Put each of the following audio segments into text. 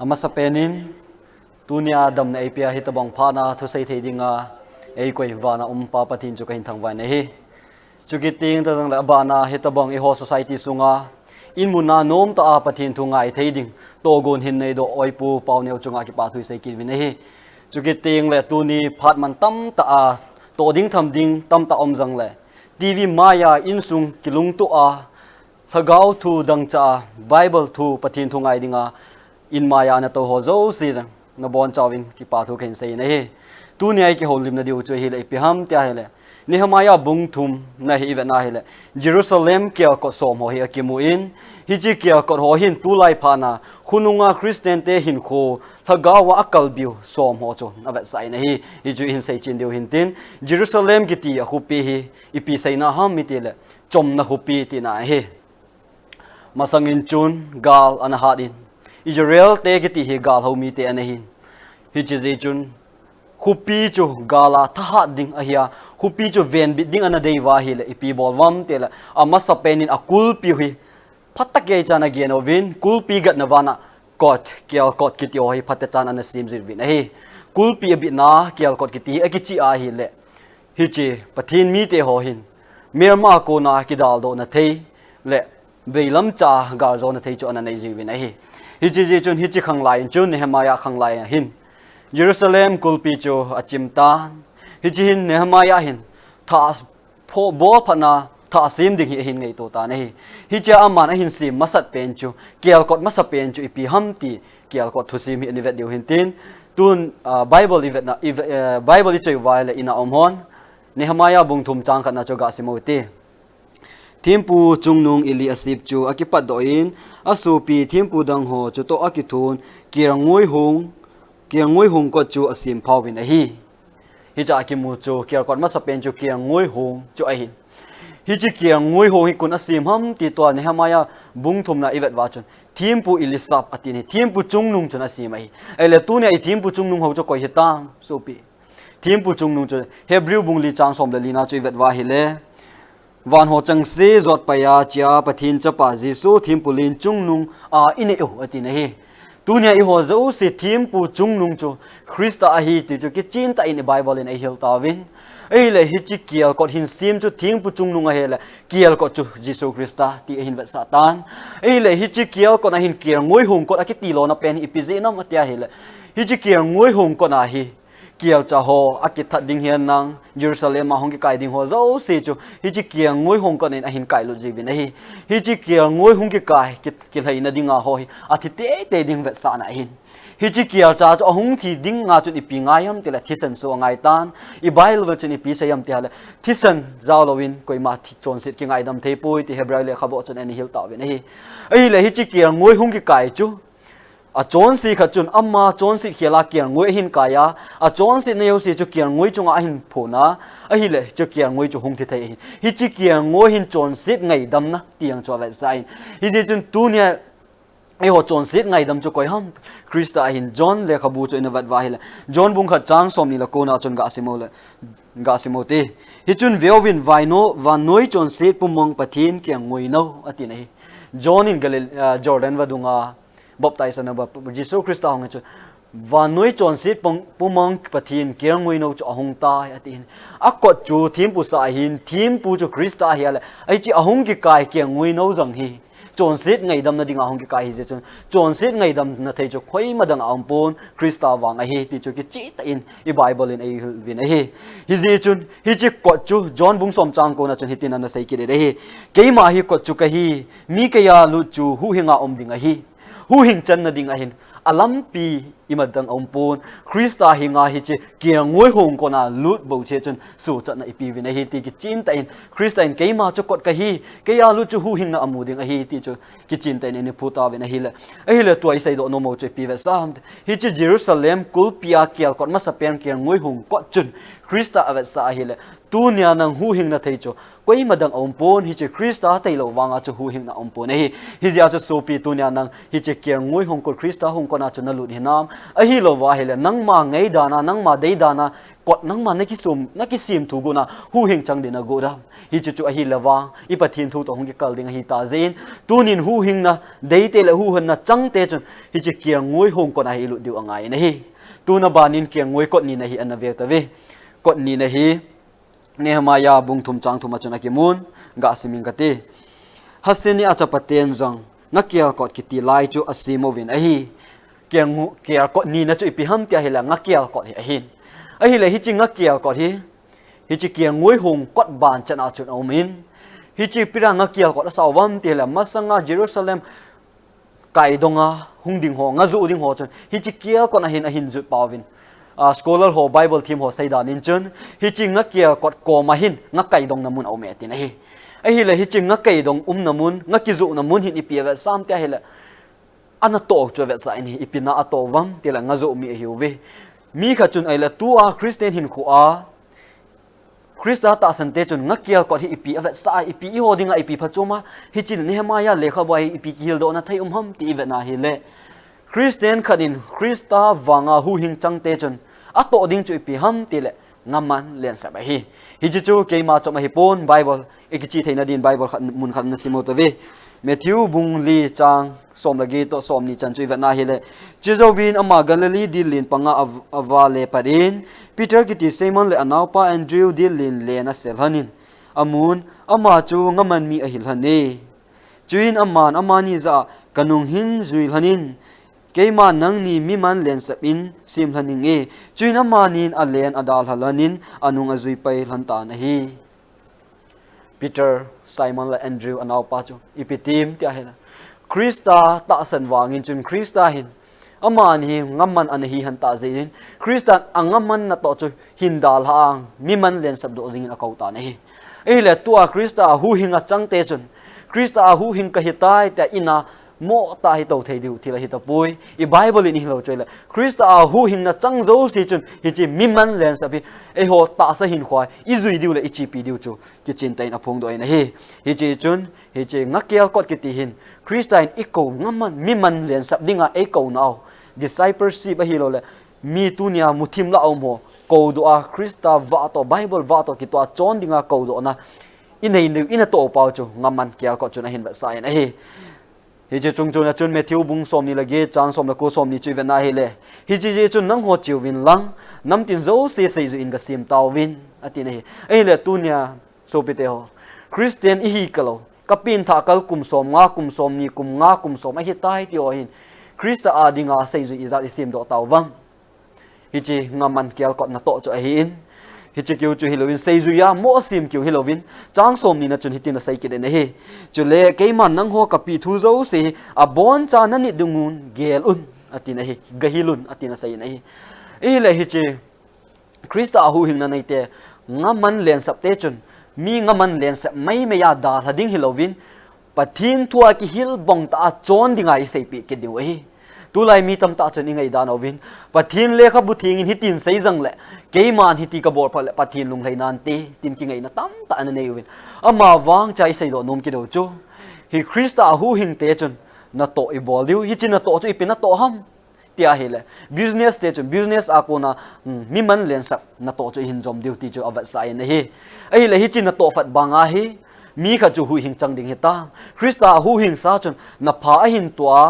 amasapenin tunia dam na ipia hitabang phana thu sei thedinga ei koi wana pa pathin chu kahin thangwai nei hi chukiting ta jang la bana hitabang i ho society sunga in muna nom ta a pathin thu ngai theding to gon hin nei do oipu pawneu chunga ki pa thui sei kin nei hi chukiting le tuni phat man tam ta a to ding tham ding tam ta om jang le tv maya insung kilung tu a thagau thu dang cha bible thu pathin thu ngai dinga in maya na to ho zo si jang na bon chawin ki pa thu khen sei nei tu ni ai ki holim na diu chu hi le pi ham tia hele Nehemiah bung thum na hi ve na hele Jerusalem kia ko som ho hi akimu in hi chi kia ko ho hin tu lai phana khununga Christian te hin kho thagawa akal biu som ho chu na ve sai nei hi chu hin sei chin diu hin tin Jerusalem ki ti a khupi hi ipi sei na ham mi ti le chom na khupi ti na hi masangin chun gal an hadin Israel te ki ti hi gal ho mi te anahin hi chi je chun khupi chu gala tha ding ahia khupi chu ven bit ding ana dei wa hi le ipi bol wam te la ama sapenin akul pi hi phatake chana gen ovin kul pi gat nawana kot kial kot kitio hi phatte chan ana sim zin vin hi kul pi bi na kial kot kiti akichi a hi le hi chi pathin mi te ho hin merma ko na ki dal do na thei le veilam cha gar zo na thei chu ana nei ji vin hi hi chi chun hi chi khang lai chun Nehemiah khang lai hin Jerusalem kulpi chu achimta hi chi hin Nehemiah hin tha pho bol phana tha sim ding hi hin ngei to ta nei hi cha aman a hin sim masat pen chu kial kot masa pen chu ipi hamti kial kot thusim hi ni vet diu hin tin tun Bible ivet na Bible i chei vai le ina omhon Nehemiah bung thum chang khat na chu ga simoti thimpu chungnung ili asip chu akipat doin asupi thimpu dang ho chu to akithun kirangoi hung ko chu asim phawin a hi cha ki mu chu kiar kot ma sapen chu kirangoi hung chu a hin hi chi kirangoi hung hi kun asim ham ti to Nehemiah bung thum na ivet wa chun thimpu ilisap atini thimpu chungnung chun asim ai ele tu ne thimpu chungnung ho chu koi hita sopi thimpu chungnung chu Hebrew bung li chang som le lina chu ivet wa hi le van ho chang se zot pa ya chia pathin cha pa jisu thimpulin chungnung a ine o atine hi tunia i ho zo si thimpu chungnung chu Christa a hi ti chu ki chin ta in Bible in a hil tawin ei le hi chi kial kot hin sim chu thimpu chungnung a hele kial kot chu Jisu Christa ti hin vet satan ei le hi chi kial kot a hin kiar ngoi hung kot a ki ti lo na pen ipize na matia hele hi chi kiar ngoi hung kot a hi kial cha ho akit that ding hian nang Jerusalem ma hong ki kai ding ho zo si chu hi chi kial ngoi hung kot nen a hin kai lo ji vin hi chi kial ngoi hung ki kai ki lai na dinga ho hi a thi te ding vet sa na hin hi chi kial cha chu hung thi ding nga chu ipi ngai ham te la thisen so ngai tan I Bible chu ni pi sayam te hala thisen zawlowin koi ma thi chon sit ki ngai dam thei pui ti Hebrew le khabo chun ani hil ta vin ei le hi chi kial ngoi hung ki kai chu a chon si kha chun amma chon si khela kiar ngoi hin kaya a chon si neu si chu kiar ngoi chunga hin phuna a hi le chu kiar ngoi chu hung thi thei hi chi kiar ngoi hin chon sit ngai dam na tiang cho ve sai hi ji chun tu nia ai ho chon sit ngai dam chu koi ham Krista hin John le khabu chu ina vat wa hi le John bung kha chang som ni la ko na chon ga simote hi chun veovin vaino van noi chon sit pumong pathin kiang ngoi no ati nei John in Jordan wa dunga baptize na ba Jisu Christa hong chu van noi chon sit pumong pathin kiang ngoi no chu ahong ta atin akot chu thimpu sa hin thimpu chu Christa hi ale ai chi ahong ki kai kiang ngoi no jang hi chon sit ngai dam na dinga hong ki kai hi chon chon sit ngai dam na thei chu khoi madang ampon Christa wang a hi ti chu ki chi ta in I Bible in a vin a hi ji chun hi chi ko chu John bung som chang ko na chun hitin na sei ki de hi keima hi ko chu ka hi mi ka ya lu chu hu hinga om dinga hi hu hing chan na ding a hin alam pi imadang ompon Krista hinga hi che kiang ngoi hong ko na lut bo che chun su chat na ipi vin a hi ti ki chin ta in Krista in keima chu kot ka hi ke ya lu chu hu hing na amu ding a hi ti chu ki chin ta in phuta vin a hi le tuai sai do no mo che pi ve sam hi che Jerusalem kul pia kial kot ma sa pen kiang ngoi hong kot chun Krista avet sa hi le tu nia nang hu hing na thei chu koi madang ompon hi che Krista tai lo wanga chu hu hing na ompon hi zia chu sopi tu nia nang hi che kiang ngoi hong ko Krista hong ko na chu na lut hi nam ahi lo wa hele nang ma ngei dana nang ma dei dana kot nang ma na ki sim thu guna hu hing chang dina go da hi chu ahi lawa I pathin thu to hong ki kal ding hi ta zin tunin hu hing na dei te le hu han na chang te chun hi chi kiang ngoi hong ko na hi lu diu angai na hi tu na banin kiang ngoi kot ni na hi an ve ta ve kot ni na hi Nehemiah bung thum chang thuma chuna ki mun ga siming ka ti haseni acha paten jang ngakia kot ki ti lai chu asimovin ahi kiang kia kot ni na chu ipi ham tia hila ngakia kot hi ahin ahi le hi chi ngakia kot hi chi kiang ngoi hong kot ban chana chun omin hi chi pira ngakia kot sawam ti la masanga Jerusalem kai donga hung ding ho nga zu ding ho chun hi chi kia kot na hin zu pawin scholar ho Bible team ho saida nin chun hi chi ngakia kot ko ma hin ngakai dong namun au me ti na hi ahi le hi chi ngakai dong namun ngakizu namun hin ipi ve sam tia hila ana to chu ve sa ni ipina ato wam ti la ngazu mi hiu ve mi kha chun ai la tu a Christian hin khu a Krista ta san te chun ngakia ko hi ipi ave sa ipi ho dinga ipi phachoma hi chin Nehemiah lekha bai ipi kil do na thai ham ti ve na hi le Christian khanin Krista wanga hu hing chang te chun ato ding chu ipi ham ti le ngaman len sa ba hi chu ke ma choma hi pon Bible ekichi theina din Bible khan mun khan na simo to ve Matthew bung li chang som lagi to som ni chan chui ve na hi le Chizovin ama Galilee dilin panga avale parin Peter kiti Simon le anaupa Andrew dilin le na selhanin amun ama chu ngaman mi ahil hane chuin aman amani za kanung hin zuil hanin keima nang ni miman len sapin sim haning e chuin amanin alen adal halanin anung azui pai hanta na hi Peter Simon le Andrew anaupa chu ipitim ti ahela Krista ta san wangin chun Krista hin aman hi ngaman anahi han ta zein Krista angaman na to chu hindal hang miman len sab do jing akauta nei ele tua Krista hu hinga changte chun Krista hu hing ka hitai ta ina mo ta hi to thei diu thila hi ta pui I Bible ni lo choila Krista hu hing na chang zo si chun hi chi miman len sabi e ho ta sa hin khwai I zui diu le I chi pi diu chu ki chin tai na phong do na hi chi chun hi chi ngakial kot ki ti hin Krista in iko ngaman miman len sab dinga e ko nau discipleship a hi lo le mi tunia muthim la mo ko do a Krista va to Bible va to ki to chon dinga ko do na ina to pau chu ngaman kial kot chu na hin ba sai na hi chi chung chung na chun Matthew bung som ni lagi chang som la ko som ni chu ve na hi le hi chi chun nang ho chiu win lang nam tin zo se zu in ga sim taw win ati na hi le tunia so pite ho Christian I hi kalo kapin tha kal kum som ni kum nga kum som a hi tai ti o hin Krista a dinga sei zu izat isim do taw wang hi chi ngaman kial kot na to chu a hi in hi chi kyu chu Halloween sei zu ya mo sim kyu Halloween chang som ni na chun hitin na sei ki de ne hi chu le ke man nang ho kapi thu zo se a bon cha na ni dungun gel un atina hi gahilun atina sei na hi le hi chi Krista hu hing na nei te ngaman len sap te chun mi ngaman len sap mai me ya da hading Halloween pathin thua ki hil bong ta chon dinga I sei pi ki diu hi tu lai mi tam ta chon ingai da novin pathin le kha buthing in hitin sei jang le keiman hiti ka bor phale pathin lung lai nan te tin ki ngai na tam ta an nei win ama wang chai sei do nom ki do chu hi Krista hu hing te chun na to I bol diu hi chin na to chu I pin na to ham tia hi le business te chun business akona mi man len sak na to chu hin jom diu ti chu avat sai na hi ai le hi chin na to fat banga hi mi kha chu hu hing chang ding heta Krista hu hing sa chun na pha hin tua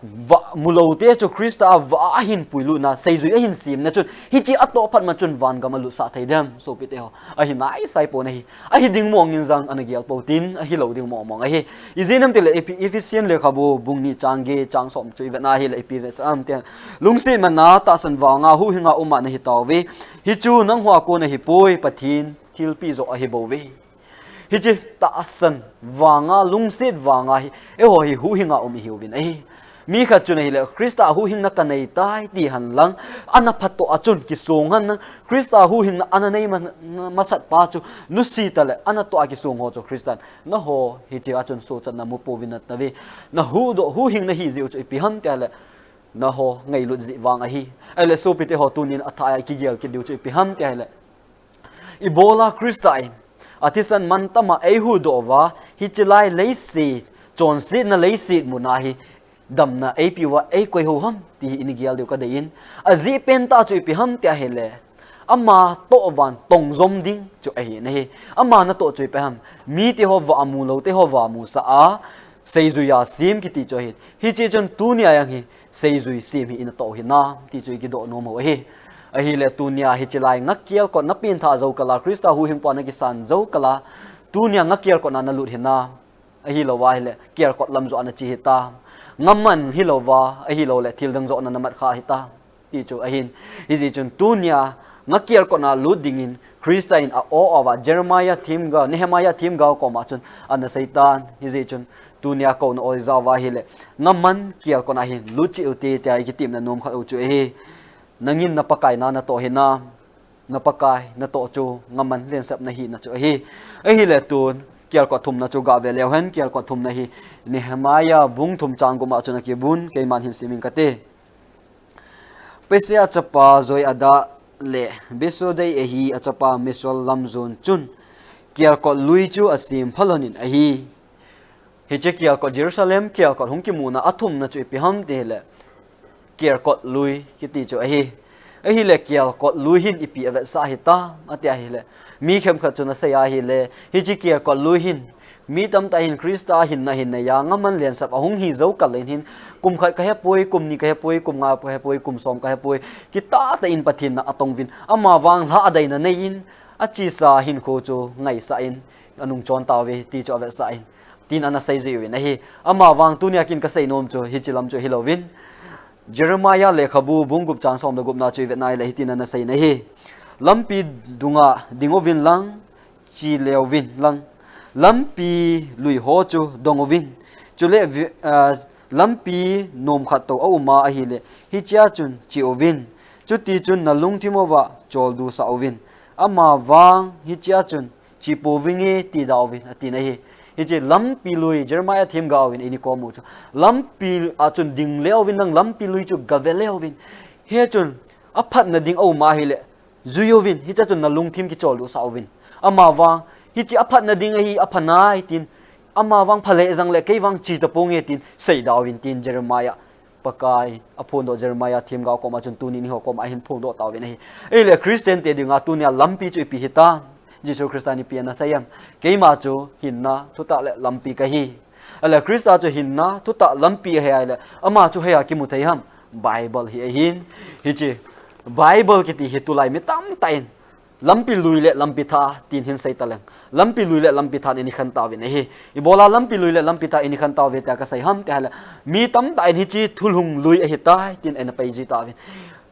va mulo te chu Krista va hin puilu na sei zui hin sim na chun hi chi ato phat ma chun van ga malu sa thai dam so pi te ho a hi nai sai po na hi a hi ding mong in jang anagial po tin a hi lo ding mong a hi izinam te le efficient le khabu bung ni changge chang som chui ve na hi le pi ve sam te lungsin man na ta san wa nga hu hinga uma na hi taw ve hi chu nang hwa ko na hi poi pathin thil pi zo a hi bo ve hi chi ta san wa nga lungsit wa nga hi e ho hi hu hinga hi win a hi mi kha chun hi le Krista hu hing na kanai tai ti han lang ana phato achun ki song han Krista hu hing na ana nei man masat pa chu nu si ta le ana to a ki song ho chu Kristan na ho hi chi achun so chan na mu povinat na ve na hu hing na hi ji chu pi ham ta le na ho ngai lu ji wang a hi ale so pi te ho tunin athai ki gel ki diu chu pi ham ta le Ebola Kristain atisan mantama ehu do wa hi chilai leisi chon si na leisi mu na hi đầm na ai piwa ai koi ho ham ti inigial deu ka dein azi pen ta chui pi ham tia hele ama to van tong zom ding chu ai nei ama na to chui pe ham mi ti ho wa mu lo te ho wa mu sa a seizuya sim ki ti cho hi chi chon tu nia yang hi seizui sim hi in to hi na ti chui ki do no mo hi a hi le tu nia hi chilai ngakiel ko na pin tha zo kala krista hu him pa na ki san zo kala tu nia ngakiel ko na na lut hi na a hi lo wa hi le kier ko lam zo na chi hi ta ngaman hi lo wa a hi lo le thil dang zo na namat kha hi ta ti chu a hin hi ji chun tu nia ngakiel ko na lut dingin krista in a o awa jeremiah thim ga nehemiah thim ga ko ma chun an satan hi ji chun tunia ko no oi zawa hi le ngaman kial ko na hin luchi uti te ai kitim na nom kha u chu he nangin na pakai na to he na pakai na to chu ngaman len sap na hi na chu he hi le tun kial ko thum na chu ga ve le hen kial ko thum na hi nehemiah bung thum chang guma chu na ki bun ke man hin siming kate pesia chapa zoi ada le beso dei hi achapa misol lamzon chun kial ko lui chu asim phalonin hi che kial ko Jerusalem kial ko hung ki muna athum na chu pi ham te le kial ko lui ki ti chu hi le kial ko lui hin ipi ave sa hi ta atia hi le mi khem kha chu na se ya hi le hi chi kial ko lui hin mi tam ta hin krista hin na ya ngaman len sap hung hi zo kal len hin kum khat ka he poi kum ni ka he poi kum nga ka he poi kum som ka he poi ki ta in pathin na atong vin ama wang la adai na nei in achi sa hin kho chu ngai sa in anung chon ta ve ti chu ave sa in tin ana sai ji win hi ama wang tunia kin ka sei nom chu hi chilam chu hilovin jeremiah le khabu bungup chan som da gup na chu ve nai le hi tin ana sei na hi lampi dunga dingovin lang chi lewin lang lampi lui ho chu dongovin chu le lampi nom khat to au ma a hi le hi cha chun chi ovin chu ti chun na lung thimowa chol du sa ovin ama wang hi cha chun chi poving ti da ovin ati na hi hi lampi lui jeremiah thim ga ovin ini ko mu chu lampi a chun ding le ovin nang lampi lui chu gavele ovin he chun a phat na ding au ma hi le zuyovin hi cha chun na lung thim ki chol du sa ovin ama wang hi chi a phat na ding hi a phana tin ama wang phale jang le ke wang chi ta ponge tin sei da ovin tin jeremiah pakai apon do jeremiah thim ga ko ma chun tu ni ho ko ma hin phon do ta ovin hi ele christian te dinga tunia lampi chu pi hita Jesus Christani piana sayam keima chu hinna thuta le lampi ka hi ala Christa chu hinna thuta lampi he ala ama chu he ki mu thei ham Bible hi hin hi chi Bible ki ti hitulai mi tam tain lampi lui le lampi tha tin hin sei talang lampi lui le lampi tha ni khan ta ve nei ibola lampi lui le lampi tha ni khan ta ve ta ka sai ham te hala mi tam tain hi chi thulhung lui hi ta tin en pai ji ta ve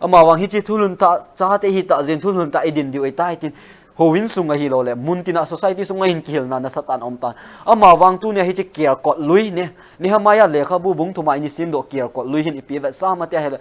ama wang hi chi thulun ta cha te hi ta zen thulun ta idin diu ai tai tin hovin sunga hi lo le muntina society sunga hin kil na satan omtan ama wang tu ne hi che kiar ko lui ne ni hamaya le kha bu bung thuma ini sim do kiar ko lui hin ipi va sa ma te hele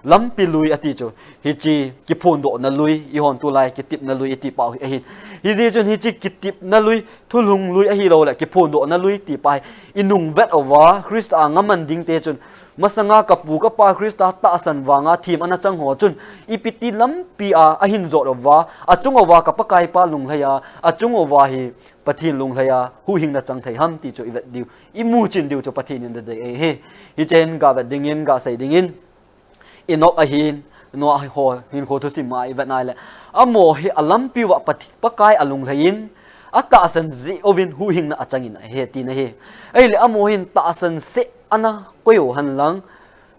lampi lui ati chu hi chi ki phon do na lui I hon tu lai ki tip na lui ti pau hi hi ji chun hi chi ki tip na lui thulung lui a hi lo le ki phon do na lui ti pai inung vet over christ a ngaman ding te chun masanga kapu ka pa krista ta san wanga thim ana chang ho chun ipiti lampi a hin zo wa achung owa ka pakai pa lung haya achung owa hi pathin lung haya hu hing na chang thai ham ti chu ivet diu imu chin diu chu pathin in de he hi chen ga va dingin ga sai dingin inok a hin no ho hin kho thu sim mai ivet nai le amo hi alampi wa pakai alung hain ata san zi ovin hu hing na achangin he ti na he ai le amo hin ta san se ana koyo han lang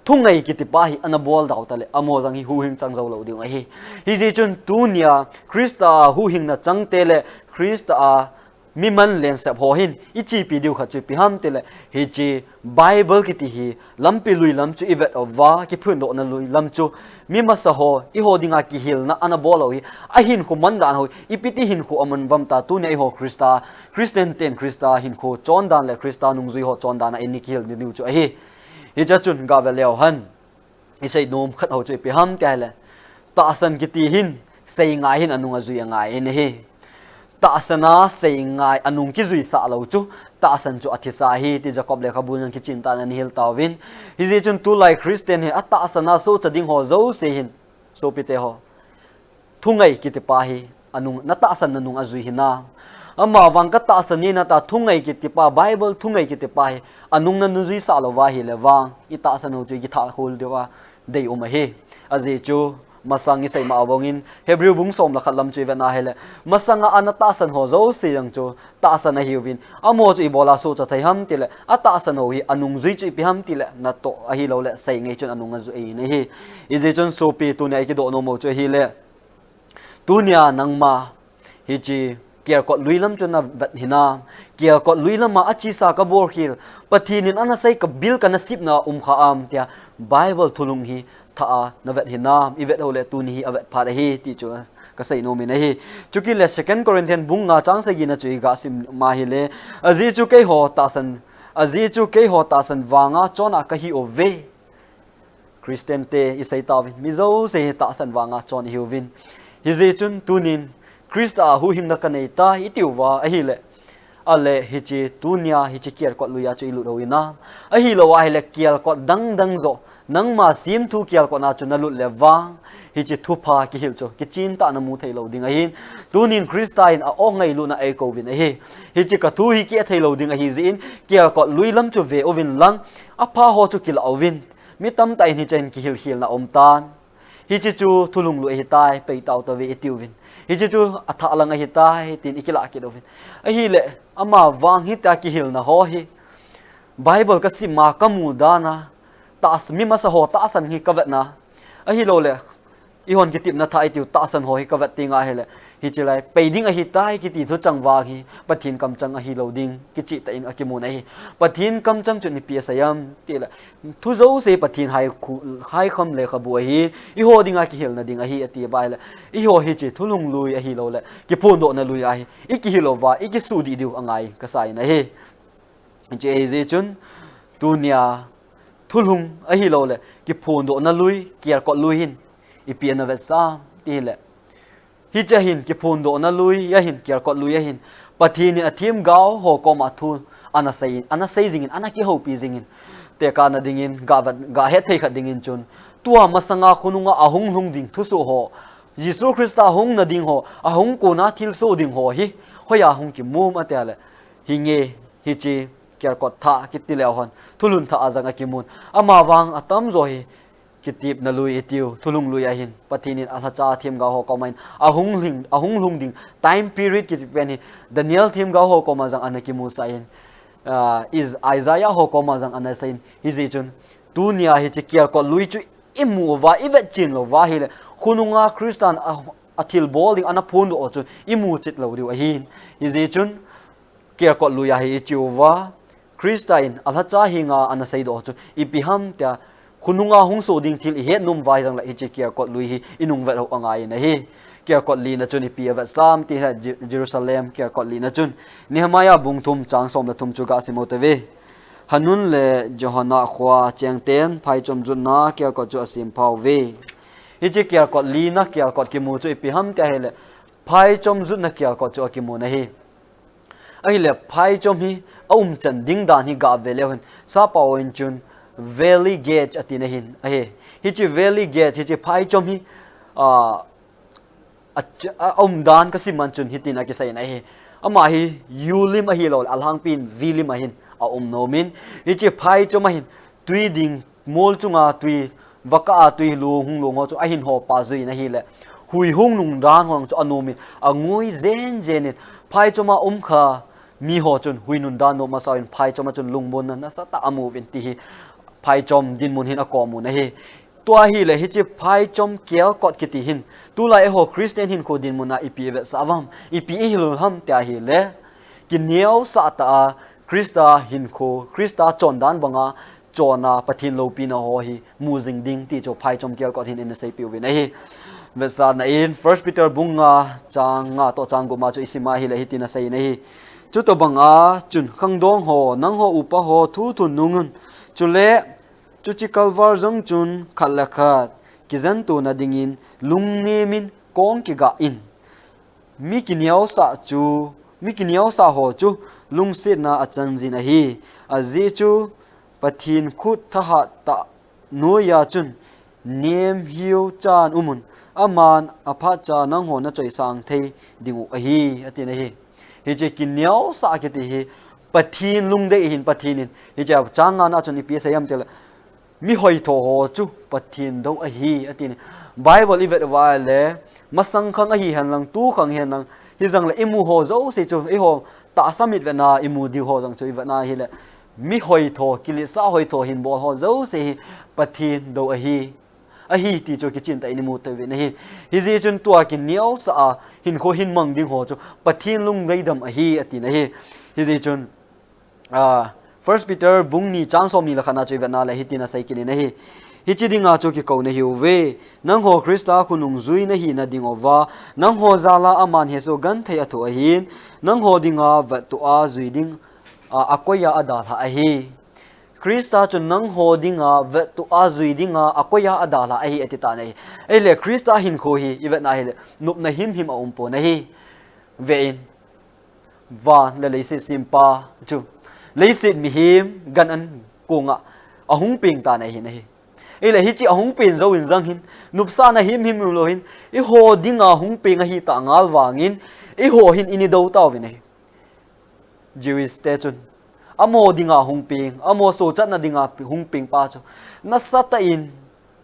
thungai ki ti pa hi ana bol daw ta le amo jang hi hu hing chang zo lo ding hi hi ji chun tunia krista hu hing na chang te le krista a mi man len sap ho hin ichi pi diu kha chu pi ham te le hi chi bible ki ti hi lampi lui lam chu ivet ova ki phun do na lui lam chu mi ma sa ho I ho dinga ki hil na ana bol hi a hin khu man dan ho ipiti hin khu aman vam ta tu nei ho krista christian ten krista hin khu chon dan le krista nung zui ho chon dan a ni ki hil ni chu hi hi cha chun ga ve leo han I sei nom khat ho chu pi ham te le ta san ki ti hin sei ngai hin anunga zui ngai ni hi ta sana sei ngai anung ki zui sa lo chu ta san chu athisa hi ti jacob le khabun ki chinta na nihil tawin hi ji chun tu lai christian he ata sana so chading ho zo se hin so pite ho thungai ki te pa hi anung na ta san nanung azui hina ama wang ka ta sani na ta thungai ki tipa Bible thungai ki tipa anung na nuzui sa lo wa hi le wang ita sanu chu ki tha hol dewa dei uma he aje chu masang isai ma awongin Hebrew bung som la khalam chu na hele masanga anata san ho zo siang chu ta san a hiwin amo chu ibola so cha thai ham tile ata san ho hi anung zui chu pi ham tile na to a hi lo le sai ngai chun anung zu ei ne hi ije chun so pi tu ne ki do no mo chu hi le tunia nangma hi chi kia kot luilam chuna vat hina kia kot luilam ma achi sa ka bor khil pathinin ana sai ka bil kana sip na kha am tia Bible thulung hi tha na vat hina i vet hole tu ni hi avet pha hi ti chu ka sai no mi na hi chuki le second Corinthian bung nga chang sai gi na chui ga sim ma hi le azi chu ke ho ta san azi chu ke ho ta san wanga chona ka hi o ve Christian te isai ta vin mi zo se ta san wanga chon hi vin hi ze chun tunin Krista hu hing na kanei ta itiwa ahile ale hichi tunia hichi kier kot luya chu ilu roina ahilo wa hele kiel kot dang dang zo nang ma sim thu kiel kot na chu na lut le wang hichi thu pha ki hil chu ki chin ta na mu thei lo ding a hin tunin Krista in a ong ngai lu na e ko vin a hi hichi ka thu hi ki thei lo ding a hi zin kiel kot luilam chu ve ovin lang a pha ho chu kil ovin mi tam tai ni chen ki hil hil na om tan hichi chu thulung lu hi tai pe tau ta ve itiwin hi chu atha langa hi ta hi tin ikila ki dovin a hi le ama wang hi ta ki hil na ho hi Bible ka si ma ka mu dana tas mi ma sa ho ta san hi ka vet na a hi lo le i hon ki tip na thai tiu ta san ho hi ka vet tinga he le hi chilai peiding a hi tai ki ti thu changwa hi pathin kam chang a hi loading ki chi ta in a ki mu nei pathin kam chang chu ni pi sayam ti la thu zo se pathin hai kham le khabu hi i ho dinga ki hil na ding a hi ati bai la i ho hi chi thulung lui a hi lo le ki phon do na lui a hi i ki hi lo wa i ki su di diu angai ka sai na hi je je chun tunia thulung a hi lo le ki phon do na lui kiar ko lui hin i pi na ve sa ti le hi cha hin ki phun do na lui ya hin kiar kot lui ya hin pathin in athim gao ho ko ma thu ana sei jing in ana ki ho pi jing in te ka na ding in ga he thei khat ding in chun tua masanga khununga ahung lung ding thu so ho Jisu Krista hung na ding ho ahung ko na thil so ding ho hi hoya hung ki mum atale hi nge hi chi kiar kot tha ki ti le hon thulun tha azanga ki mun ama wang atam zo hi kitip na lui etiu thulung lui ahin pathinin athacha thim ga ho komain ahung lung ding time period kitpen hi Daniel thim ga ho koma jang anaki musain is Isaiah ho koma jang anasain hizi chun dunia hi chikial ko lui chu imu wa ivet chin lo wa hi le khununga Christian athil bowling ana phun do chu imu chit lo diu ahin hizi chun kial ko lui hi chiwa Christian athacha hinga anasai do chu ipiham tia khununga hung so ding thil he num vai jang la hi kiar kot lui hi inung vet ho angai na hi kiar kot li na chun pi vet sam ti ha Jerusalem kiar kot li na chun Nehemiah bung thum chang som la thum chu ga simoteve hanun le Johana khwa chengten phai chom jun na kiar kot chu asim phau ve hi kiar kot li na kiar kot ki mu chu pi ham ta hele phai chom jun na kiar kot chu ki mu na hi ai le phai chom hi chan ding dan hi ga ve le hun sa pawin chun Valley Gate atina hin ahe hichi Valley Gate hichi phai chom hi dan ka siman chun hitina ki sai na he ama hi yulim a hi lol alhang pin vilim a hin nomin hichi phai chom hin tui ding mol chunga tui vaka tui lu hung lu ngo chu a hin ho pa zui na hi le hui hung nung dan hong chu anomin angoi zen phai choma kha mi ho chun hui nun dan no ma sa in phai choma chun lungbon na sa ta amu vin ti hi phai chom din mun hin a ko mu na hi tua hi le hi chi phai chom kel kot ki ti hin tu lai ho Christian hin ko din mun na ipi ve savam ipi hilun ham ta hi le ki neo sa ta Krista hin ko Krista chon dan banga chona pathin lo pi na ho hi mu jing ding ti cho phai chom kel kot hin in sei pi ve na hi ve sa na in First Peter bunga changa to chang go ma chu isima hi le hi tin na sei na hi chu to banga chun khang dong ho nang ho upa ho thu thu nungun chule chuchi kalvar jong chun khalakhat kizan tu na dingin lungni min kong ki ga in mi kiniao sa ho chu lungsit na achang jin a hi azi chu pathin khut tha ta noya chun nem hiu chan umun aman apha cha nang ho na choi sang thei dingu a hi atin a hi hi che kinyo sa ki ti hi pathin lung de hin pathin hi cha chang na chun pi sayam tel mi hoi tho ho chu pathin do a hi atin Bible ivet wa le masang khang a hi han lang tu khang hen lang hi jang le imu ho zo se chu e ho ta samit ve na imu di ho jang chu ivet na hi le mi hoi tho kili sa hoi tho hin bol ho zo se pathin do a hi ti chu ki chin ta ni mu te ve na hi ji chun tua ki niau sa hin kho hin mang ding ho chu pathin lung dei dam a hi ati na hi ji chun First Peter bung ni chang som ni la khana chu ve na le hi ti na sai ki ni na hi hi chi dinga chu ki ko na hi ve nang ho Krista khunung zui na hi na ding ova nang ho zala aman he so gan thei athu a hin nang ho dinga va tu a zui ding akoya ada tha a hi Krista chu nang ho dinga va tu a zui dinga akoya ada la a hi atita nei ei le Krista hin kho hi ivet na hi le nup na him a umpo na hi ve in va le le si simpa chu le sit mi him gan an kunga ahung ping ta nei hi nei ei le hi chi ahung pin zo in jang hin nupsa na him lo hin I ho dinga hung ping a hi ta ngal wangin I ho hin ini do taw vi nei Jewish station amo dinga hung ping amo so chat na dinga hung ping pa chu na sata in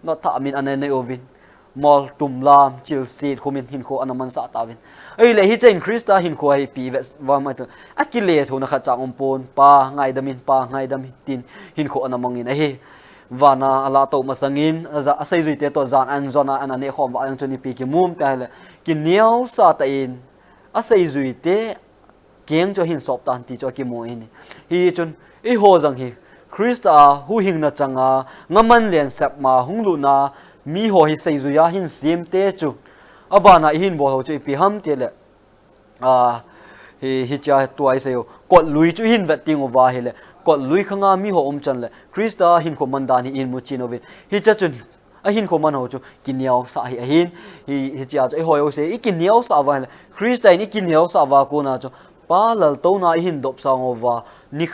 na tha min ane nei ovin mol tumlam chil sit khumin hin kho anaman sa tawin ei le hi chen Krista hin kho ai pi wa ma to akile tho na kha chang pon pa ngai damin tin hin kho anamang in a hi vana ala to masangin za asai zui te to zan an zona an ane khom wa ang chuni pi ki mum ta le ki niau sa ta in asai zui te keng cho hin sop tan ti cho ki mo in hi chun I ho jang hi Krista hu hing na changa ngaman len sap ma hunglu na mi ho hi sei zuya hin sim te chu abana hin bo ho chu pi ham te le hi cha tuai se ko lui chu hin vet ting over hi le ko lui khanga mi ho chan le Krista hin ko mandan hi in mu chinovin hi cha chun a hin ko man ho chu kiniao sa hi hin hi cha ai ho se I kiniao sa wa le Krista ni kiniao sa wa ko na chu pa lal to na hin dop sang over ni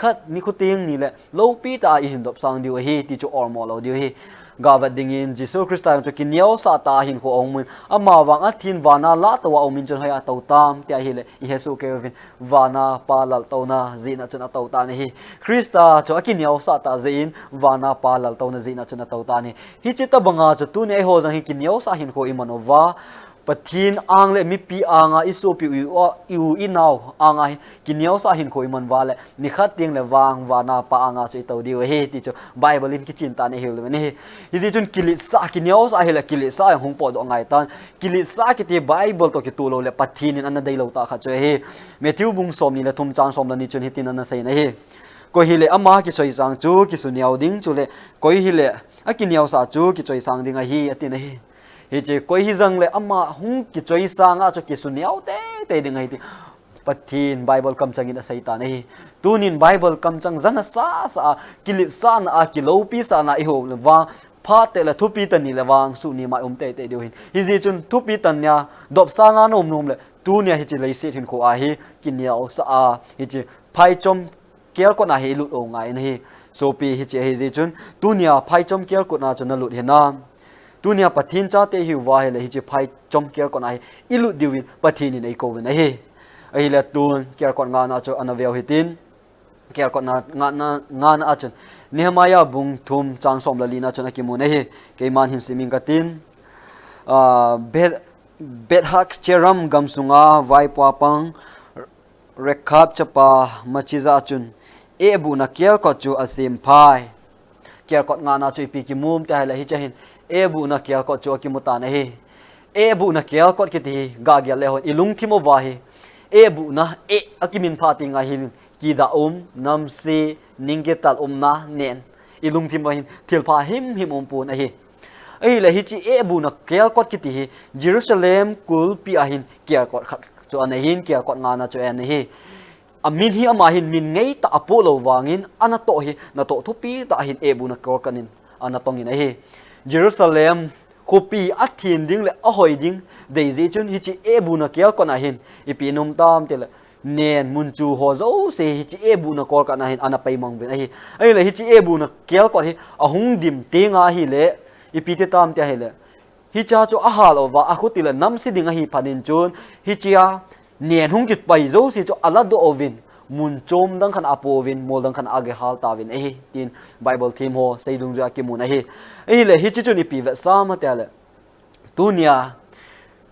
khuting ni le lo pi ta I hin dop sang diu hi ti chu or mo lo diu hi gavat dingin Jesus Christa chu kiniao sa ta hin ko ong ama wang athin wana la to wa omin chon haya to tam tia hi le Yesu kevin wana palal to na zina chona to ta ni hi Krista chu kiniao sa ta zein wana palal to na zina chona to ta ni hi chita banga chu tu ne ho jang hi kiniao sa hin ko imanova pathin ang le mi pi anga isu pi u inau anga kiniao sa hin khoi man wale ni khat ting le wang wana pa anga chei to diu he ti chu Bible in kitchen ta ne hil ni hi ji chun kilit sa kiniao sa hela kilit sa hung po do ngai tan kilit sa ki ti Bible to ki tu lo le pathin in an dei lo ta kha che he Matthew bung som ni le thum chang som la ni chun hi tin an sai na he ko hi le ama ki soi sang chu ki su niao ding chu le ko hi le a kiniao sa chu ki choi sang ding a hi ati na hi hi che koi hi jang le ama hung ki choi sanga cho ki suniao te ding ai ti pathin Bible kam changin asai ta nei tunin Bible kam chang zana sa kilit sa na kilo pi sa na I ho wa pha te la thupi tan ni le wang su ni mai te deu hin hi ji chun thupi tan nya dop sanga nom le tu nya hi chi lei se hin ko a hi kinia sa hi chi phai chom ker ko na hi lut o ngai nei so pi hi chi hi ji chun tu nya phai chom ker ko na chana lut he na tunia pathin cha te hi wa hele hi chi phai chom ker kon ai ilu diwin pathin in ei ko wen ai ai la tun ker kon nga na cho anavel hitin ker kon na na achun Nehemiah bung thum chang som la lina chona ki mun ai ke man hin siming katin bet hak cheram gamsunga vai papang rekhap chapa machiza chun ebu na ker ko chu asim phai ker kon nga na chu pi ki mum te hala hi chahin ebu na kia ko cho ki muta na hi ebu na kia ko ki ti ga gya le hon ilung thimo wa hi ebu na akimin phati nga hin ki da nam si ningetal na nen ilung thimo hin thil pha him pun a hi ai le hi chi ebu na kia ko ki ti Jerusalem kul pi a hin kia ko khat cho an hin kia ko nga na cho an hi amin hi ama hin min ngei ta apolo wangin ana to hi na to thupi ta hin ebu na ko kanin ana tongin a hi Jerusalem kopi athin ding le ahoi ding deji chun hi chi ebu na kia kon a hin ipi num tam te le nen mun chu ho zo se hi chi ebu na kol ka na hin ana pai mang ve hi ai le hi chi ebu na kel ko hi ahung dim te nga hi le ipi te tam te hi le hi cha chu a hal over a khuti le nam si ding a hi phanin chun hi chia niên hung kit pai zo si cho ala do ovin mun chom dang khan apo ovin mol dang khan age hal ta vin e tin Bible theme ho sei dung ja ki mun e le hi chi chu ni pi ve sa ma ta le tunia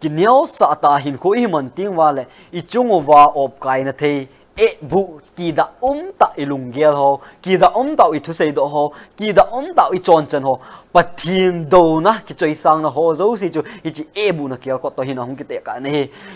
kinyo sa ta hin ko i man ting wa le I chung over op kai na the e bu ki da ta ilung gel ho ki da ta I thu sei do ho ki da ta I chon chen ho pathin do na ki choi sang na ho zo si chu I chi e bu na kel ko to hin hong ki te ka ne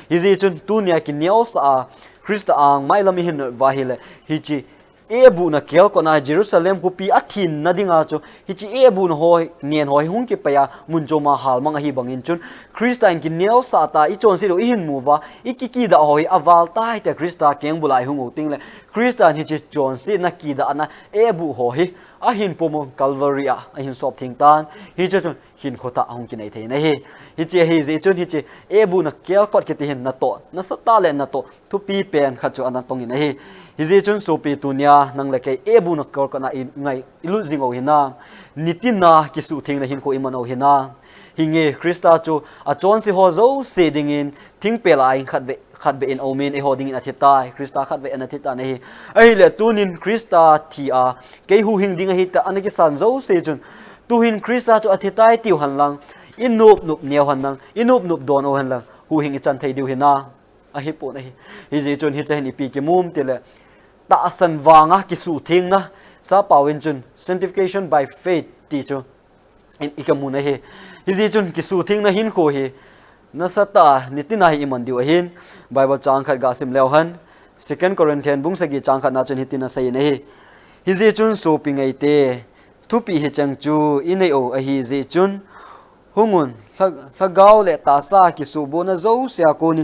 hi ji chun tunia kinyo sa Krista ang mai lam hin wa hi le hi chi ebu na kel ko na Jerusalem ku pi athin na dinga chu hi chi ebu na hoi nien hoi hung ki paya mun jo ma hal mang hi bangin chun Christian ki neo sa ta I chon si ro hin mu wa ki da hoi aval tai te Krista keng bulai hung ting le Christian hi chi chon si na ki da na ebu ho hi a hin pomo Calvary a hin sop thing tan hi chun hin khota hung ki nei the na hi hi ji chun hi chi ebu na kel kot ki ti hin na to na sa ta le na to thu pi pen kha chu an tong in hi hi chun so pi tunia nang le ke ebu na kor kana in ngai ilu zingo hina nitina ki su thing na hin ko imano hina hinge Krista chu a chon si ho zo se ding in thing pe lai khat be in omen e holding in athitai Krista khat be an athita nei ai le tunin Krista thi a ke hu hing ding hi ta an ki san zo se chun tu hin Krista chu athitai tiu han lang inup nup neo han lang inup nup don o han lang hu hing chan thei diu hina a hi po nei hi ji chun hi chen pi ki mum ti le ta san wanga ki su thing na sa pawin chun sanctification by faith ti chu in ikamuna he hi chun ki su thing na hin ko hi na sata nitina hi iman diu hin Bible chang khat ga sim leo han 2 Corinthians bung sagi chang khat na chun hitina sai nei hi chun so pi ngai te thu pi hi chang chu inei o a hi ji chun hungun thagau le ta sa ki su bo na zo sia ko ni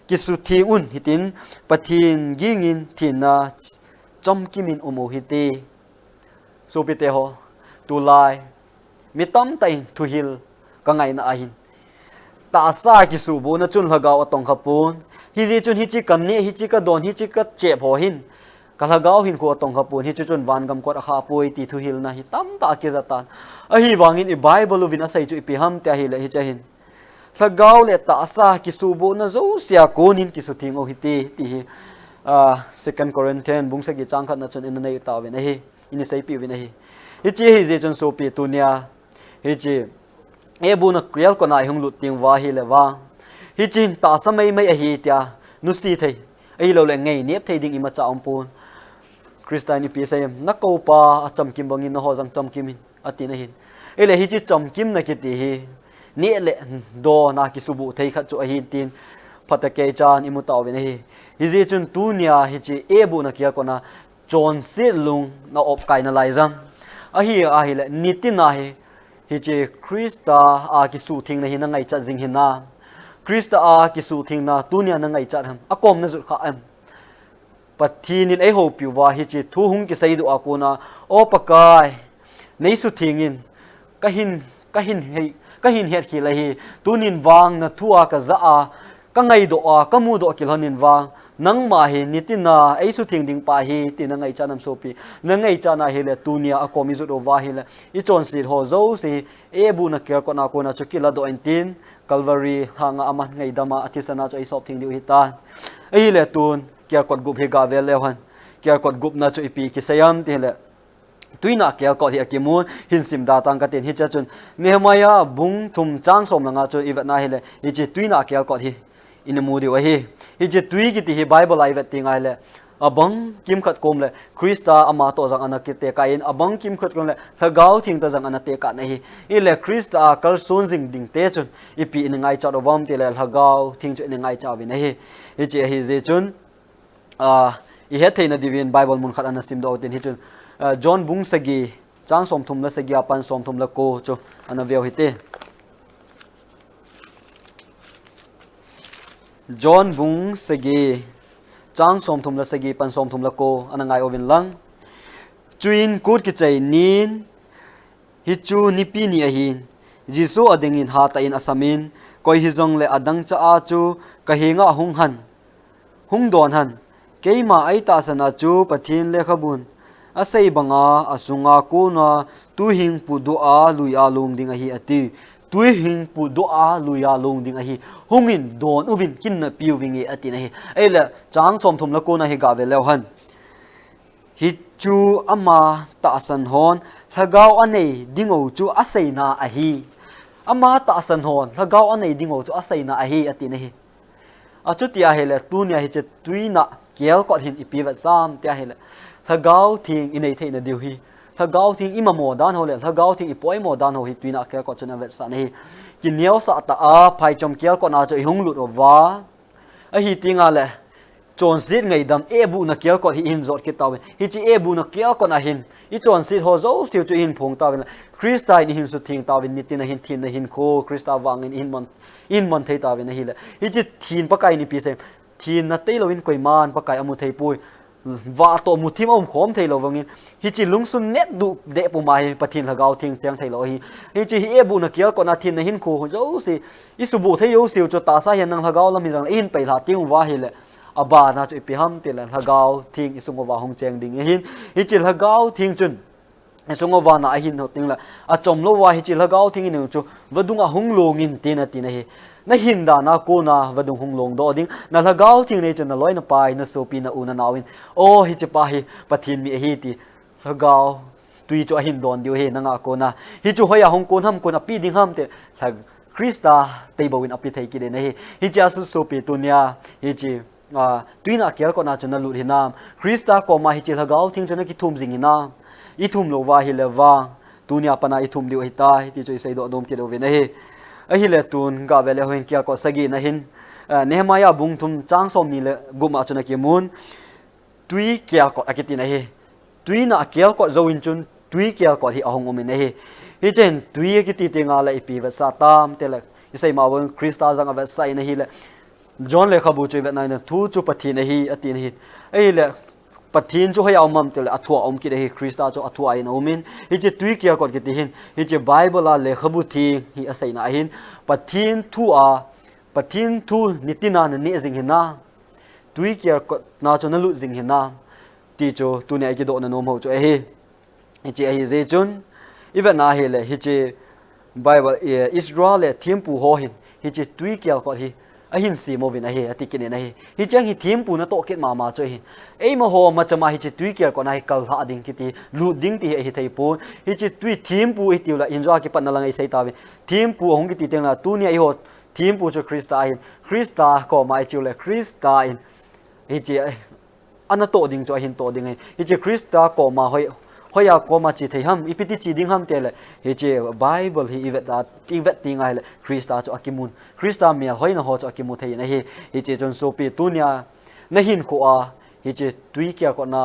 ki su thi un hitin pathin gingin thina chom kimin umo hiti so pi te ho tu lai mitam tai thu hil ka ngai na ahin ta sa ki su bo na chun lagau atong khapun hi ji chun hi chi kan ne hi chi ka don hi chi ka che pho hin ka lagau hin ko atong khapun hi chi chun van gam ko kha poi ti thu hil na hi tam ta ke zatan a hi wangin I Bible vin asai chu pi ham ta hi le hi cha hin lagau le ta sa ki su bo na zo sia konin ki su thing o hi ti hi 2 Corinthians bung sa gi chang khat na chun in nei ta ve na hi in sai pi ve na hi chi hi je chun so pi tunia hi chi e bu na kwel ko na hung lut ting wa hi le wa hi chin ta samai mai a hi tia nu si thei ai lo le ngei nep thei ding I ma cha ompun Christian pi sai na ko pa a cham kim bangin na ho jang cham kim atina hin ele hi chi cham kim na ki ti hi ni le do na ki subu thei khat chu a hin tin phatake chan imu taw ve hi hi chun tunia hi chi e bu na kia ko na chon se lung na op kai na lai jam a hi le nitina hi chi Krista a ki su thing na hi na ngai cha jing hin na Krista a ki su thing na tunia na ngai cha ham akom na zu kha am pathin in ei ho pi wa hi chi thu hung ki sai du a ko na o pakai nei su thing in ka hin het khi la hi tunin wang na thua ka za a ka ngai do a ka mu do kil hanin wang nang ma hi nitina ei su thing ding pa hi tin ngai cha nam so pi na ngai cha na hi le tunia a komi zu do wa hi le I chon si ho zo si e bu na ker ko na chukila do entin Calvary hanga ama ngai dama athisana cho I sop thing diu hi ta ei le tun ker kot gup hi ga vel le han ker kot gup na cho ipi ki sayam ti le tuina kel ko hi akimun hin sim da tang ka tin hi cha chun Nehemiah bung thum chang som langa cho I vet na hi le hi chi tuina kel ko hi in mu di wa hi chi tui ki ti hi Bible ai vet tingai le abang kim khat kom le Krista ama to jang ana ki te ka in abang kim khat kom le thagau thing ta jang ana te ka nei I le Krista kal sun jing ding te chun ipi in ngai cha do wam te le thagau thing chu in ngai cha vi nei hi chi hi je chun I het theina divine Bible mun khat ana sim do tin hi chun John bung sagi chang som thum la sagi apan som thum la ko chu ana veo hi te John bung sagi chang som thum la sagi pan som thum la ko ana ngai ovin lang chuin kut ki chai nin hi chu nipi ni a hin Jisu ading in ha ta in asamin koi hi jong le adang cha a chu ka hinga hung don han keima ai ta sana chu pathin le khabun asei banga asunga ko na tu hing pu du a lui a lung ding a hi ati tui hình pu do a luya long ding a hi hungin don uvin kin na piu wingi atin a hi ei la chang som thum la ko na hi ga ve lew han hi chu ama ta san hon lagao anei dingo chu asei na a hi ama ta san hon lagao anei dingo chu asei na a hi atin a hi a chu tia hele tu nia hi che tui na kiel ko hin ipi va sam tia hele lagao thing inei the na diu hi lagao thing ima mo dan ho le lagao thing ipoi mo dan ho hi tui na kiel ko chuna ve sa nei kin niao sa ta a phai chom kiel ko na chu hung lut wa a hi tinga le chon sit ngai dam ebu na kiel ko hi in zot ki taw hi chi ebu na kiel ko na hin I chon sit ho zo siu chu in phong taw Christa in hin su thing taw ni tin na hin thin na hin ko Christa wang in mon thei taw na hi le hi chi thin pakai ni pi se thin na te lo in koi man pakai amu thei pui wa to mu thim om khom thei lo wangin hi chi lungsun net du de pu mai pathin lagao thing chang thei lo hi chi hi ebu na kiel ko na thin na hin ko zo si isubu thei yo siu chu ta sa hian nang lagao lam hi jang in pe la ting wa hi le aba na chu ipiham tilan hagao thing isungowa hong cheng ding hin hi chil hagao thing chun isungowa na hin no tingla a chomlo wa hi chil hagao thing ni chu vadunga hunglong in tina hi na hinda na ko na vadung hunglong do ding na hagao thing nei chun na loina pai na sopi na una nawin o hi chipa hi pathin mi hi ti hagao tui chu hin don dio he nanga ko na hi chu hoya hong kon ham ko na pi ding ham te thag Krista tebowin api thei ki de nei hi cha su sopi tunia hi chi tuina kiel ko na chuna lut hinam Krista ko ma hi chil hagao thing chuna ki thum jing hinam I thum lo wa hi le wa tunia pana I thum liu hi ta ti choi sei do dom ki do ve na hi a hi le tun ga ve le hoin kia ko sagi na hin Nehemiah bung thum chang som ni le guma chuna ki mun tui kia ko akiti na hi tuina kiel ko zo in chun tui kiel ko hi ahong omin na hi hi chen tui ki ti tinga la ipi va sa tam te le isai ma won Krista jang ava sai na hi le John le khabu chui vet nai na thu chu pathin hi atin hi ei le pathin chu hoya omam tel athua om ki hi Krista chu athua in omin hi che tui kia kot ki ti hin hi che Bible a le khabu thi hi asai na hin pathin thu nitina na ni jing hina tui kia kot na chu na lu jing hina ti chu tu ne ki do na nom ho chu hi che hi je chun even na hi le hi che Bible Israel le thiampu ho hin hi che tui kia kot hi ahin si movin a he atikin na hi chang hi thim pu na to ket ma cho hi ei ma ho ma chama hi chi tui kier ko nai kal ha ding kiti lu ding ti hi thei pu hi chi tui thim pu i tiula inja ki pan na lang ai sei ta vi thim pu hong ki ti teng la tu ni ai ho thim pu cho Krista ko mai chu le Krista in hi chi ana to ding cho hin to ding hi chi Krista ko ma hoya ko ma chi thei ham ipiti chi ding ham te le hi che Bible hi ivet ting ai le Krista cho akimun Krista mel hoina ho cho akimu thei na hi che jon sopi tunia na hin ko a hi che tui kia ko na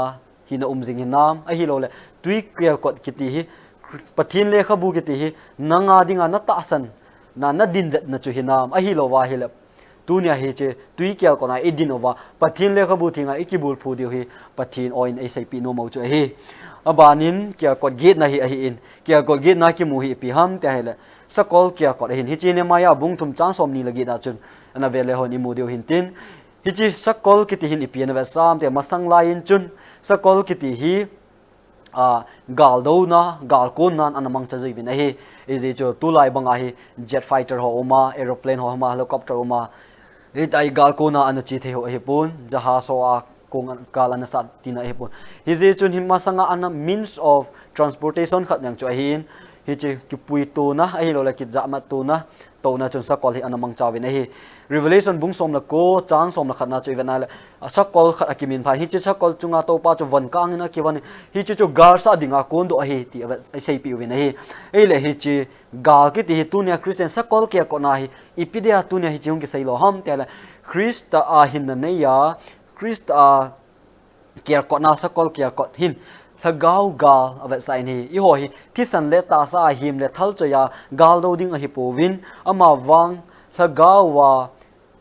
hi na umjing hi nam a hi lo le tui kia ko kiti hi pathin le khabu kiti hi nanga dinga na ta san na din dat na chu hi nam a hi lo wa hi le tunia hi che tui kia ko na edinova pathin le khabu thinga ikibul phu dio hi pathin oin ai sai pi no mo chu hi abanin kia ko git na hi a hi in kia ko git na ki mu hi pi ham te hele sakol kia ko hin hi chi ne maya bung thum chang som ni lagi da chun ana vele ho ni mu dio hin tin hi chi sakol ki ti hin ipi na ve sam te masang lai in chun sakol ki ti hi gal do na gal kon nan anamang cha joi vin a hi e je cho tu lai banga hi jet fighter ho oma aeroplane ho ma helicopter oma e tai gal ko na an chi the ho hi pun jaha so a kung kalan sa tina hi pun hi je chun him masanga an means of transportation khat yang cho hin hi chi ki pui tu na ai lo la ki ja ma tu na to na chun sakol hi anamang chawin hi revelation bung som la ko chang som la khatna choi venal sakol khat akimin pha hi chi sakol chunga to pa chu van kang na ki wan hi chi chu gar sa dinga kon do hi ti ai sei pi win hi ei le hi chi gal ki ti tu nya Christian sakol ke ko na hi ipidia tu nya hi chung ki sei lo ham te la Krista a hin na ne ya Krista kier ko na sakol kier ko hin thagau gal avet sai ni I ho hi thisan le ta sa him le thal choya gal do ding a hi povin ama wang thagau wa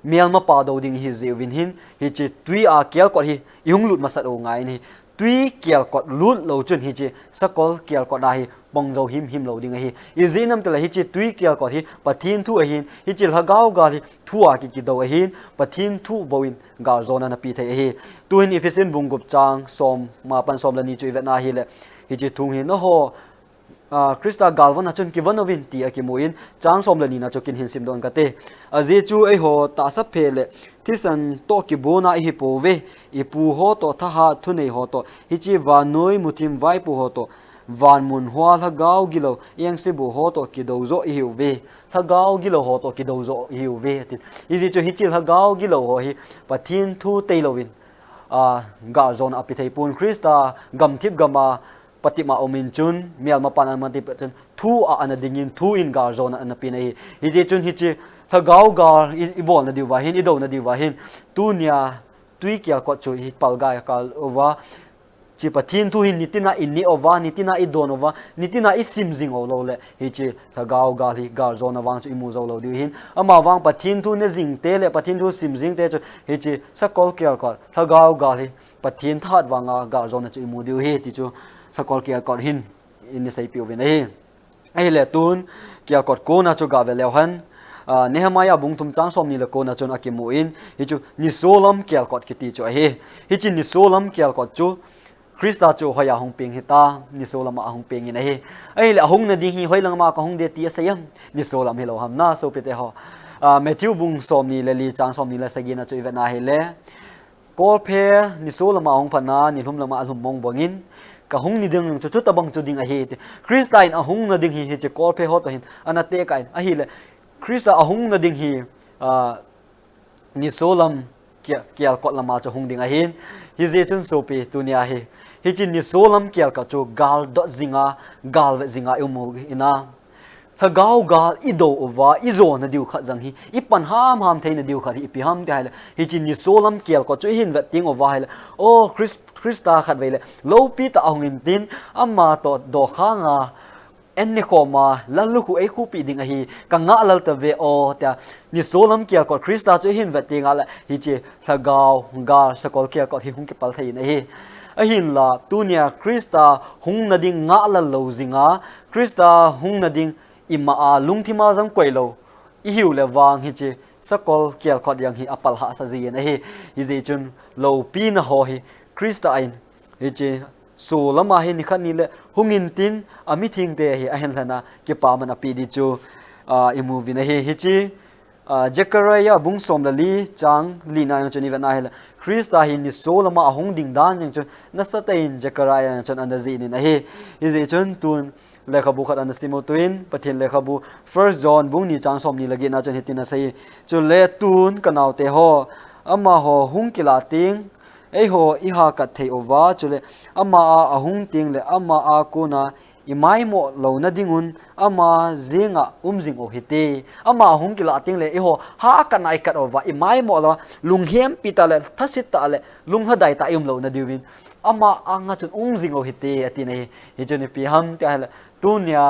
mial ma pa do ding hi zewin hin hi chi tui a kiel ko hi yung lut masat o ngai ni tui kiel ko lut lo chun hi chi sakol kiel ko na hi bong zo him lo ding a hi izinam tela hi chi tui kiel ko hi pathin thu a hin hi chi thagau gal hi thua ki do a hin pathin thu boin gar zona na pi the hi tuin efficient bungup chang som ma pan som la ni chui vet na hi le hi chi thung hi no ho คริสตากาลวันนั้นจนกิวันวินตีอากิมุอินจางสมเลนีนะจกินหินซิมดอนกเตเจจูไอโหตาสัพเพเลที่สันโตกิบูนาอิฮิโปเวอิปูโหโตทหาทุนเอโหโตฮิจิวานอยมุทิมไวปูโหโตวานมุนหัวละกาวกิโลยังสิบุโหโตกิโดโซอิฮิวเวละกาวกิโลโหโตกิโดโซอิฮิวเวติอิจิจูฮิจิละกาวกิโลโหฮิปะทินทูเตโลวินกาโซนอภิเทปุนคริสตากำทิบกำมาปฏิมาอมินจุนเมียลมาปานันมันติปจุนทูอันดิ่งทูอินกาโซนอันปีนัยฮิจิจุนฮิจิถ้ากาวกาอีบอลนาดิวาหินอีโดนาดิวาหินตูเนียตุยเกียก็ช่วยปัลกายกาลโอวาจีปทินทูหินนิตินาอินนิโอวานิตินาอิโดนโอวานิตินาอิซิมซิงโอโลเลฮิจิถ้ากาวกาลิกาโซนวางจุอิมูโซโลดิวหินอามาวางปทินทูเนซิงเตเลปทินทูซิมซิงเตจุฮิจิสักกอลเกียลกอลถ้ากาวกาลิปทินทัดวางกาโซนจุอิมูดิวหิติจูสักกอลเกียลกอลหินอินนิสัยปิวเวนัยไอเลตุนเกียลกอลโกนาจูกาเวเลวหันเนหมายาบุงทุมจังสมนี่ละโกนาจนอากิมูอินฮิจูนิโซลัมเกียลกอดกิติจูเฮฮิจินิโซลัมเกียลกอดจูคริสตาจูหอยาหงเปียงฮิตานิโซลัมอาหงเปียงอินเฮไอละหงนาดิงฮิหอยลังมากะหงเดตีเสียมนิโซลัมฮิโลหัมนาโซเปเตฮอเมทิวบุงสมนี่ละลีจังสมนี่ละสกินาจูอีเวนาเฮเลกอลเพนิโซลัมอาหงพนานิลุมลังมาลุมมงบงินกะหงนี่ดึงจุดตะบังจุดิงอะเฮคริสตาอินอาหงนาดิงฮิจิกอลเพฮอตหินอนาเตกายอะฮิเลคริสต์อาหงนาดิงฮีนิโซลัมเกียลกอดละมาจะหงดิงอาหินฮิเจจุนโซปีตุเนียฮีฮิจินิโซลัมเกียลกะจูกาลดอซิงากาลเวซิงาอุโมอินาถ้ากาวกาลอิโดอวาอิโซนดิวขัดจังฮีอิปันหามเทนดิวขัดอิปิหามเตไฮฮิจินิโซลัมเกียลกอจูหินเวติงอวาไฮโอ้คริสตาขัดไวเลโลปีตาหงอินตินอามาโตโดข้างาเอ็นนิโคมาลัลลุคูไอคูปีดิงฮีกังงะลัลตะเวโอแต่นิโซลัมเกียลกอคริสตาจะหินเวติงอะไรฮิจิทะกาวกาสกอลเกียลกอที่หุงเก็บปัลไทยนะฮีอหินละตูเนียคริสตาหุงนาดิงงะลัลโลซิงาคริสตาหุงนาดิงอิมาอาลุงที่มาจังกวยโลอีหิวเลวางฮิจิสกอลเกียลกอยังฮีอปัลหะซะจีนะฮีฮิจิจุนโลปีนะโฮฮีคริสตาอินฮิจิสูลมาเห็นขันนี้เลยหุงินตินอามิทิงเตะเห็นแล้วนะเก็บปามันอปีดิจูอิมูวินะฮิจิเจคารายาบุงสมละลีจังลีนายจนอีเวนไอละคริสตาหินนิโซลมาหงดิงดานยังจนนัสเตนเจคารายาจนอันดาซีนี่นะฮิฮิจนตุนเลขบุขัดอันดาซิโมตุอินปะเทนเลขบุ first John บุงนี่จังสมนี่ละกินะจนเฮตินะใส่จุเลตุนกันเอาเตะฮออามาฮอหุงกิลาติงไอโหอีหากัดเทอวาจุเลอามาอาหุงติงเลอามาอากูนาอีไม้หมดเหล่านั้นดิ้งุนอามาเซิงซิงโอฮิตีอามาหุงกิลาติงเลไอโหหากันไอกัดอวาอีไม้หมดละลุงเฮียมปีตาเลทัศิตาเลลุงหดายตาอิมเหล่านั้นดิวินอามาอ่างจุนซิงโอฮิตีอตินี่ฮิจุนปีฮัมเตะเลตุนยา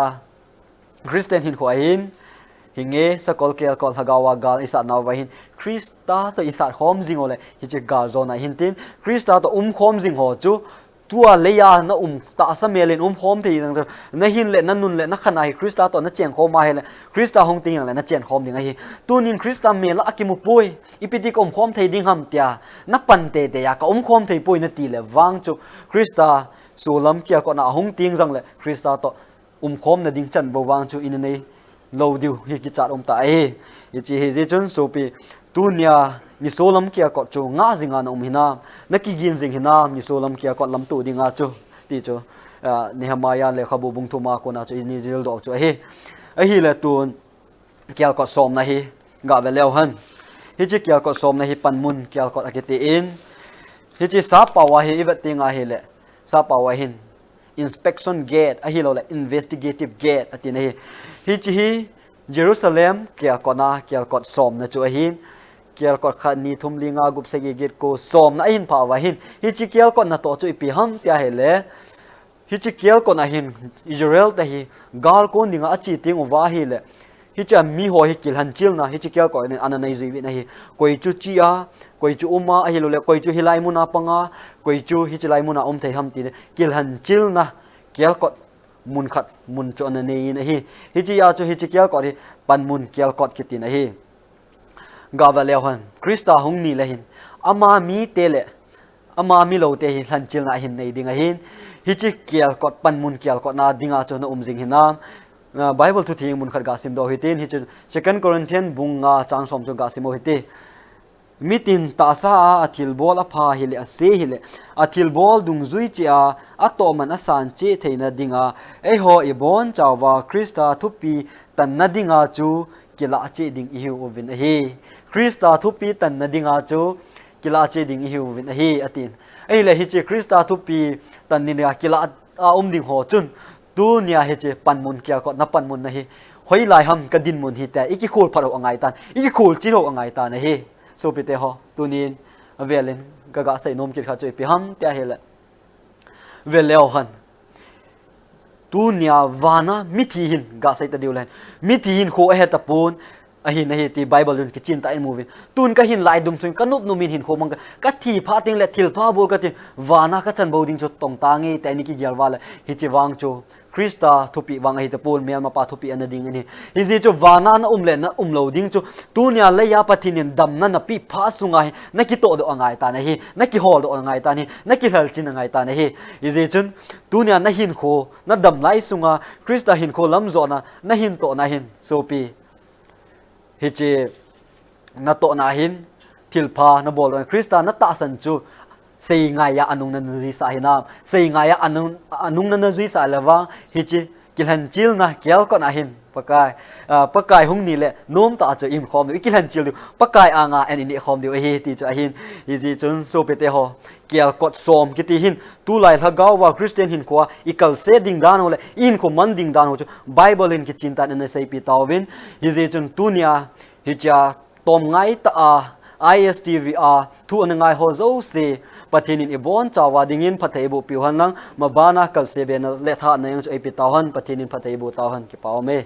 คริสเตียนหินขวาหินหิงเอสกอลเกลกอลฮากาวากาลอิสานาวาหินคริสตาตัวอิสานขอมซิงโอเลฮิจิกาโซนาหินตินคริสตาตัวขอมซิงโหจูตัวเลียนะตาสเมเลนขอมทีนั่งนะหินเลนั่นนุนเลนักขณะคริสตาตัวนั่นเจียงขอมาเฮเลคริสตาหงติงอะไรนั่นเจียงขอมดิงไงตัวนินคริสตาเมละกิมุปุยอีพิติกขอมทีดิงหัมเตียนับปันเตเตียก็ขอมทีปุยนั่นตีเลวางจูคริสตาสูลัมเกียก็น่าหงติงจังเลคริสตาตัวขอมนั่นดิงจันบวางจูอินนี่โลดิวฮิกิจัดตาเอยิจิเฮจิจนโซปีตุเนียนิโซลัมเกียก็จูงาจิงานหินานักกิกินจิงหินานิโซลัมเกียก็ลำตูดิงาจูตีจูเนหมายาเลขบุบุงทุมาโกนาจูอินิจิลดอกจูเฮไอฮิเลตุนเกียก็สมนะฮิกาเวเลวหันฮิจิเกียก็สมนะฮิปันมุนเกียก็อากิติอินฮิจิซาปาวะฮิอีเวติงาฮิเลซาปาวะหินinspection gate a hilo le investigative gate atin hi hi chi hi Jerusalem kya kona kya kot som na chu hin kya kot khani thumlinga gup se gate ko som na hin phawa hin hi chi kya kot na to chu pi ham tia hele hi chi kya kot na hin Israel ta hi gal ko ninga achi ting wa hi le hi cha mi ho hi kil han chil na hi chi kya ko ne ananai ji na hi koi chu chi a koi chu uma a hi lo le koi chu hilai muna panga koi chu hi chilai muna thei ham ti kil han chil na kial kot mun khat mun chu na nei na hi chi ya chu hi chi kial kot hi pan mun kial kot kiti na hi gawalewan krista hung ni le hin ama mi tele ama mi lo te hi hlanchil na hin nei dinga hin hi chi kial kot panmun kial kot na dinga chona umjing hinam Bible thu thing mun khat ga sim do hitin hi second Corinthians bunga chang som chu ga simo hiti mitin ta sa athil bol a pha hile a se hile athil bol dung zui chia atoman asan che theina dinga ei ho I bon chawa Krista thupi tan na dinga chu kila che ding I hu vin hi Krista thupi tan na dinga chu kila che ding I hu vin hi atin ei le hi che Krista thupi tan ni na kila ding ho chun tu nia he che panmun kya ko na panmun na hi hoi lai ham ka din mun hi ta iki khol pharo angai tan iki khol chi ho angai ta na hi so pite ho tunin velin gaga sai nom kir kha choi pi ham tia hele veleo han tunia vana mithi hin ga sai ta diulen mithi hin kho he ta pun a hin he ti Bible yun ki chin ta in movie tun ka hin lai dum sun kanup numin hin kho mang ka thi pha ting le thil pha bol ka ti vana ka chan boding chu tong ta nge ta ni ki gyal wala hi chi wang chu Krista thupi wang hi ta pun mel ma pa thupi an ding ni hi ji chu vana na umle na umloading chu tunia le ya pathinin dam na pi pha sunga hi na ki to do angai ta na hi na ki hol do angai ta ni na ki hal chin angai ta na hi ji chun tunia na hin kho na dam lai sunga Krista hin kho lam zo na hin to na hin so pi hi chi na to na hin thilpha na bol Krista na ta san chu sei ngai ya anung na ri sa hinam sei ngai ya anung na ri sa lawa hi chi kilhan chil na kyal ko na hin pakai hung ni le nom ta chu im khom kilhan chil pakai anga en ini khom di hi ti chu hin hi ji chun so pete ho kial kot som ki ti hin tu lai lagaw wa Christian hin ko ikal se ding dan ole in ko man ding dan ho chu Bible in ki chinta na sei pi tawin hi ji chun tunia hi cha tom ngai ta ISTVR tu an ngai ho zo se patinin ibon chawa dingin phatheibu piuhan lang mabana kal sebe na letha na yang chu epi tawhan patinin phatheibu tawhan ki pawme